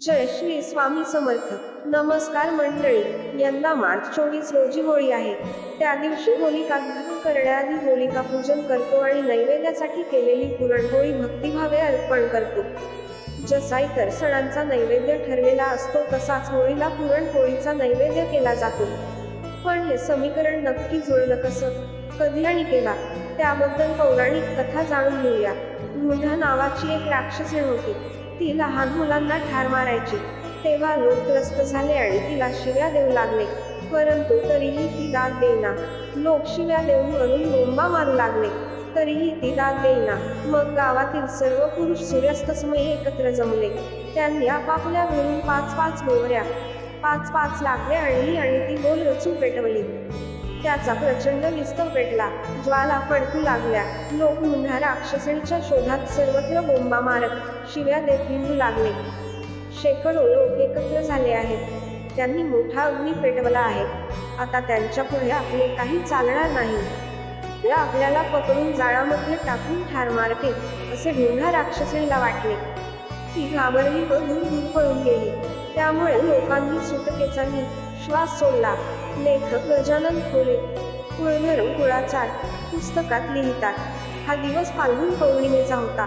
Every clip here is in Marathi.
जय श्री स्वामी समर्थ. नमस्कार मंडळी. यंदा मार्च 24 रोजी होळी आहे. त्या दिवशी होलिका दहन करण्याआधी होलिका पूजन करतो आणि नैवेद्यासाठी केलेली पुरणपोळी भक्तिभावे अर्पण करतो. जसा इतर सणांचा नैवेद्य ठरलेला असतो तसाच होळीला पुरणपोळीचा नैवेद्य केला जातो. पण हे समीकरण नक्की जुळलं कसं, कधी आणि केव्हा, त्याबद्दल पौराणिक कथा जाणून घेऊया. ढुंढा नावाची एक राक्षसीण होती. ती लहान मुलांना ठार मारायची. तेव्हा लोक त्रस्त झाले आणि तिला शिव्या देऊ लागले, परंतु तरीही ती दाद देईना. लोक शिव्या देऊन वरून बोंबा मारू लागले, तरीही ती दाद देईना. मग गावातील सर्व पुरुष सूर्यास्तसमयी एकत्र जमले. त्यांनी आपापल्या घरून 5-5 गोवऱ्या, 5-5 लाकडे आणली आणि ती गोल रचून पेटवली. त्याचा प्रचंड विस्तव पेटला. ज्वाला फडकू लागल्या. लोक ढुंढा राक्षसीणीच्या शोधात सर्वत्र बोंबा मारत, शिव्या देत हिंडू लागले. शेकडो लोक एकत्र झाले आहेत. त्यांनी मोठा अग्नी पेटवला आहे. आता त्यांच्या पुढे आपले काही चालणार नाही. ते आपल्याला पकडून जाळामध्ये टाकून ठार मारतील, असे ढुंढा राक्षसीणीला वाटले. ती घाबरली व दूर पळून गेली. त्यामुळे लोकांनी सुटकेचा श्वास सोडला. लेखक गजानन खोले, कुळधर्म कुळाचार पुस्तकात लिहितात. हा दिवस फाल्गुन पौर्णिमेचा होता.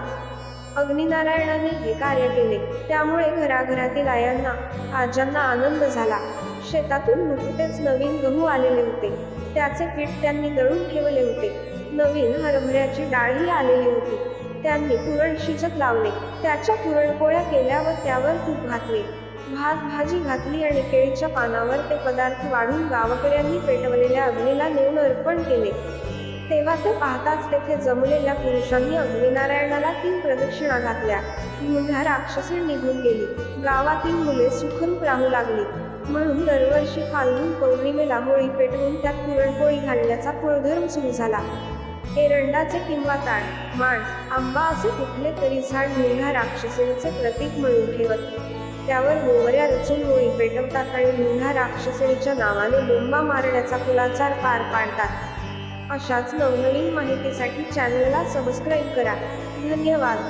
अग्निनारायणाने हे कार्य केले. त्यामुळे घराघरातील आयांना, आज्यांना आनंद झाला. शेतातून नुकतेच नवीन गहू आलेले होते. त्याचे पीठ त्यांनी दळून ठेवले होते. नवीन हरभऱ्याची डाळही आलेली होती. त्यांनी पुरण शिजत लावले. त्याच्या पुरणपोळ्या केल्या व त्यावर तूप घातले. भात भाजी घातली आणि केळीच्या पानावर ते पदार्थ वाढून गावकऱ्यांनी पेटवलेल्या अग्नीला नेऊन अर्पण केले. तेव्हा ते पाहताच तेथे जमलेल्या पुरुषांनी अग्निनारायणाला 3 प्रदक्षिणा घातल्या. ढुंढा राक्षसीण निघून गेली. गावातील मुले सुखरूप राहू लागली. म्हणून दरवर्षी फाल्गुन पौर्णिमेला होळी पेटवून त्यात पुरणपोळी घालण्याचा कुळधर्म सुरू झाला. एरंडाचे किंवा ताड, माण, आंबा असे कुठले तरी झाड ढुंढा राक्षसीणीचे प्रतीक म्हणून ठेवत त्यावर गोवऱ्या रचून होळी पेटवतात आणि ढुंढा राक्षसीणीच्या नावाने बोंबा मारण्याचा कुलाचार पार पाडतात. अशाच नवनवीन माहितीसाठी चॅनलला सबस्क्राईब करा. धन्यवाद.